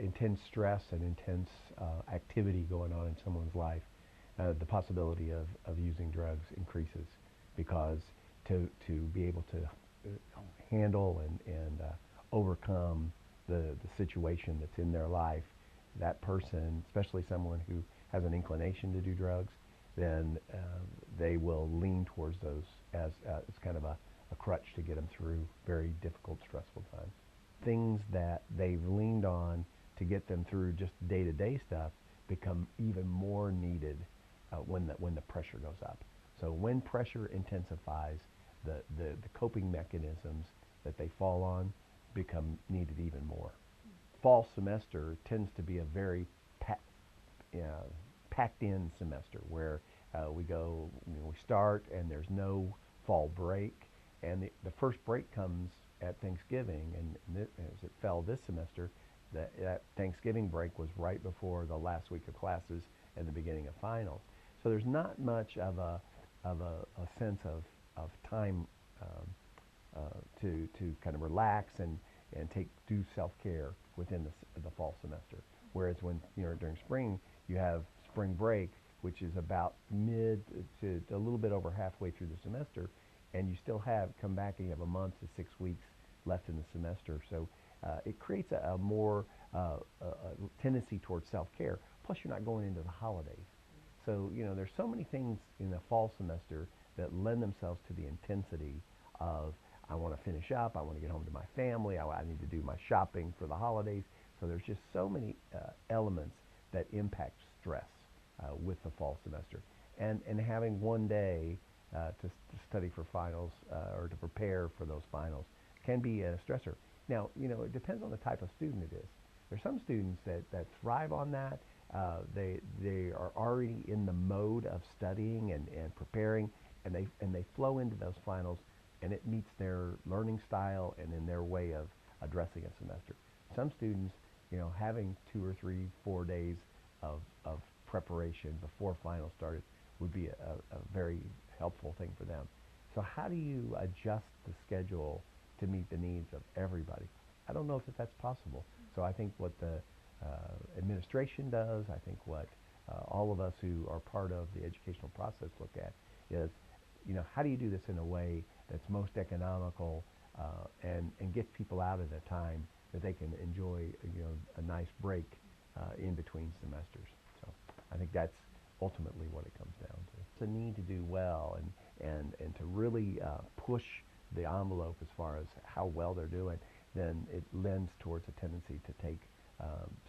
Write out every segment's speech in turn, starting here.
intense stress and intense activity going on in someone's life, the possibility of using drugs increases because to be able to handle and overcome the situation that's in their life, that person, especially someone who has an inclination to do drugs, then they will lean towards those as kind of a crutch to get them through very difficult, stressful times. Things that they've leaned on to get them through just day-to-day stuff become even more needed when the pressure goes up. So when pressure intensifies, the coping mechanisms that they fall on become needed even more. Fall semester tends to be a very uh, packed in semester where we start and there's no fall break, and the first break comes at Thanksgiving, and as it fell this semester, that Thanksgiving break was right before the last week of classes and the beginning of finals. So there's not much of a sense of time to kind of relax and do self-care within the fall semester. Whereas when during spring you have spring break, which is about mid to a little bit over halfway through the semester, and you still have come back and you have a month to 6 weeks left in the semester. So it creates a more tendency towards self-care. Plus, you're not going into the holidays. So there's so many things in the fall semester that lend themselves to the intensity of I want to finish up, I want to get home to my family, I need to do my shopping for the holidays. So there's just so many elements that impact stress with the fall semester. And having one day to study for finals or to prepare for those finals can be a stressor. Now, it depends on the type of student it is. There's some students that thrive on that. They are already in the mode of studying and preparing, and they flow into those finals, and it meets their learning style and in their way of addressing a semester. Some students, having 2 or 3, 4 days of preparation before finals started would be a very helpful thing for them. So how do you adjust the schedule to meet the needs of everybody? I don't know if that's possible. So I think what the administration does, I think what all of us who are part of the educational process look at is, how do you do this in a way that's most economical and gets people out at a time that they can enjoy, a nice break in between semesters. So I think that's ultimately what it comes down to. It's a need to do well and to really push the envelope as far as how well they're doing, then it lends towards a tendency to take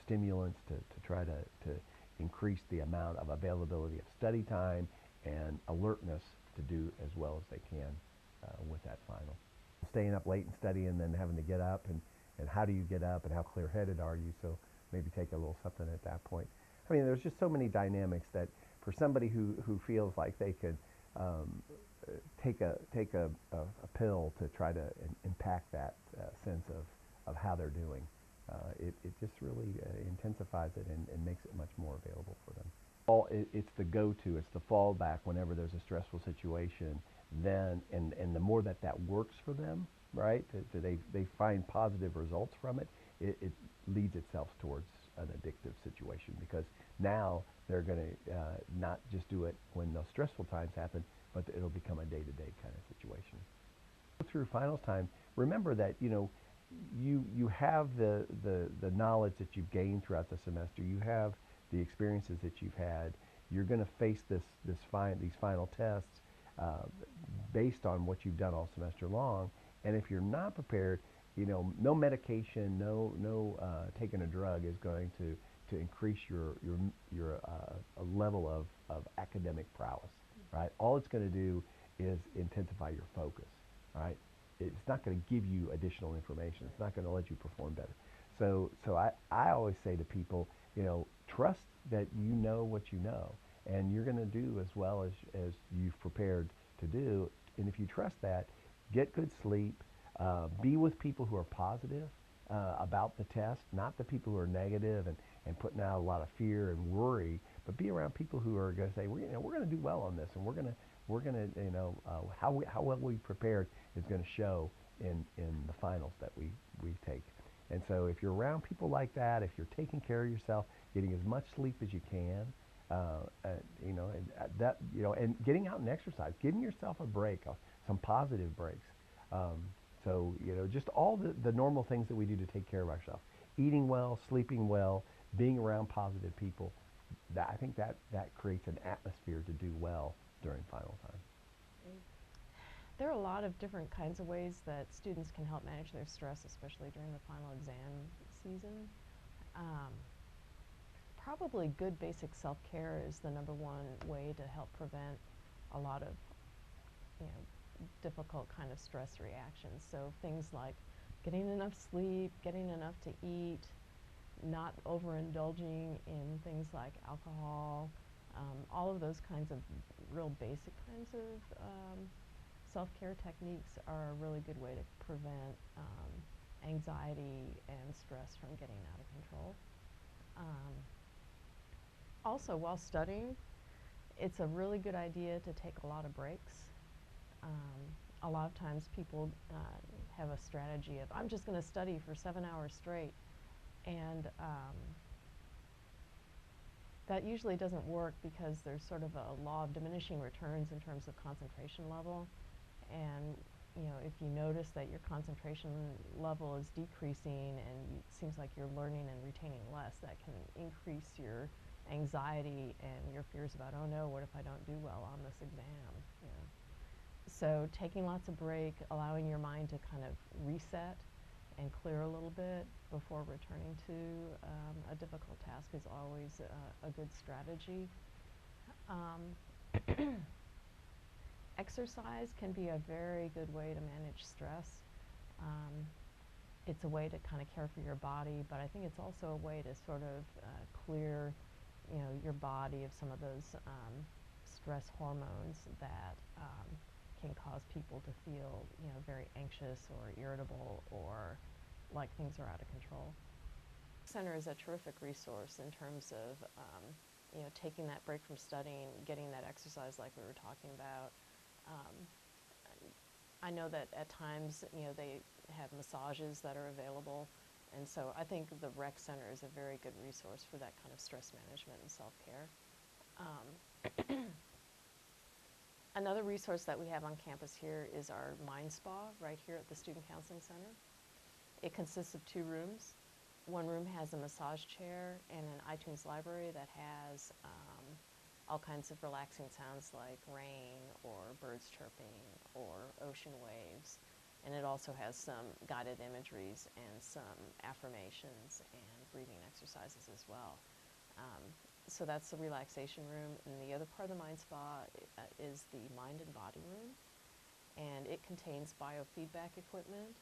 stimulants to try to increase the amount of availability of study time and alertness to do as well as they can with that final. Staying up late and studying and then having to get up, and how do you get up and how clear-headed are you? So maybe take a little something at that point. I mean, there's just so many dynamics that for somebody who feels like they could take a pill to try to impact that sense of how they're doing, it just really intensifies it and makes it much more available for them. It's the go-to, it's the fallback whenever there's a stressful situation. Then and the more that works for them, right? They find positive results from it. It leads itself towards an addictive situation because now they're going to not just do it when those stressful times happen, but it'll become a day-to-day kind of situation. Through finals time, remember that you have the knowledge that you've gained throughout the semester. You have the experiences that you've had. You're going to face these final tests based on what you've done all semester long. And if you're not prepared, no medication, no taking a drug is going to increase your level of academic prowess, right? All it's going to do is intensify your focus, right? It's not going to give you additional information. It's not going to let you perform better. So I always say to people, trust that you know what you know, and you're going to do as well as you've prepared to do. And if you trust that, get good sleep, be with people who are positive about the test, not the people who are negative and putting out a lot of fear and worry, but be around people who are going to say, we're going to do well on this, and we're going to how well we prepared is going to show in the finals that we take. And so if you're around people like that, if you're taking care of yourself, getting as much sleep as you can, and getting out and exercise, giving yourself a break, some positive breaks. Um, just all the normal things that we do to take care of ourselves. Eating well, sleeping well, being around positive people. I think that creates an atmosphere to do well during final time. Great. There are a lot of different kinds of ways that students can help manage their stress, especially during the final exam season. Um, Probably good basic self-care is the number one way to help prevent a lot of, difficult kind of stress reactions. So things like getting enough sleep, getting enough to eat, not overindulging in things like alcohol, all of those kinds of real basic kinds of self-care techniques are a really good way to prevent anxiety and stress from getting out of control. Um, Also, while studying, it's a really good idea to take a lot of breaks. A lot of times people have a strategy of, I'm just going to study for 7 hours straight. And that usually doesn't work because there's sort of a law of diminishing returns in terms of concentration level. And if you notice that your concentration level is decreasing and it seems like you're learning and retaining less, that can increase your anxiety and your fears about, oh no, what if I don't do well on this exam? So taking lots of break, allowing your mind to kind of reset and clear a little bit before returning to a difficult task is always a good strategy. Exercise can be a very good way to manage stress. Um, it's a way to kind of care for your body, but I think it's also a way to sort of clear, your body of some of those stress hormones that can cause people to feel, very anxious or irritable or like things are out of control. Center is a terrific resource in terms of, taking that break from studying, getting that exercise like we were talking about. Um, I know that at times, they have massages that are available. And so I think the rec center is a very good resource for that kind of stress management and self-care. Another resource that we have on campus here is our Mind Spa right here at the Student Counseling Center. It consists of 2 rooms. One room has a massage chair and an iTunes library that has all kinds of relaxing sounds like rain or birds chirping or ocean waves. And it also has some guided imageries and some affirmations and breathing exercises as well. So that's the relaxation room. And the other part of the Mind Spa is the Mind and Body room. And it contains biofeedback equipment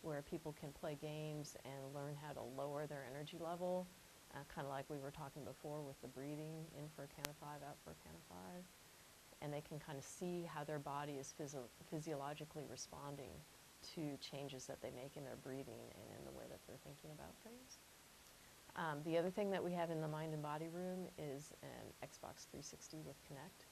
where people can play games and learn how to lower their energy level, kind of like we were talking before with the breathing, in for a count of 5, out for a count of 5. And they can kind of see how their body is physiologically responding to changes that they make in their breathing and in the way that they're thinking about things. The other thing that we have in the Mind and Body room is an Xbox 360 with Kinect.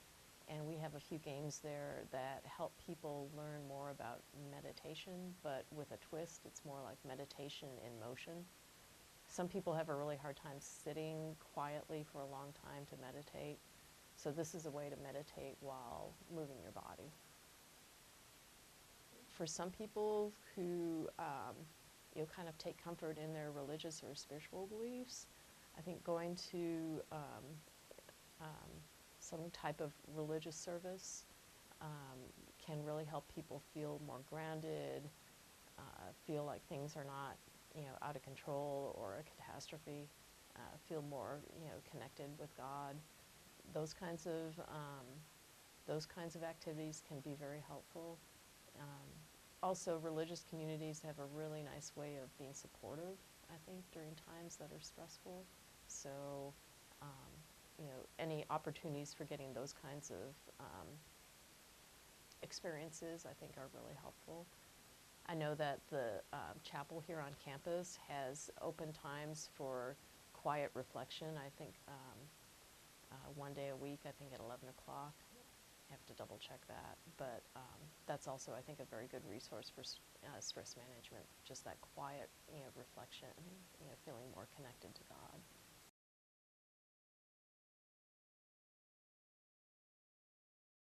And we have a few games there that help people learn more about meditation, but with a twist. It's more like meditation in motion. Some people have a really hard time sitting quietly for a long time to meditate. So this is a way to meditate while moving your body. For some people who kind of take comfort in their religious or spiritual beliefs, I think going to some type of religious service can really help people feel more grounded, feel like things are not, out of control or a catastrophe, feel more, connected with God. Those kinds of activities can be very helpful. Also, religious communities have a really nice way of being supportive, I think, during times that are stressful. So, any opportunities for getting those kinds of experiences, I think, are really helpful. I know that the chapel here on campus has open times for quiet reflection, I think one day a week, I think at 11 o'clock. have to double check that. But that's also, I think, a very good resource for stress management, just that quiet, reflection, feeling more connected to God.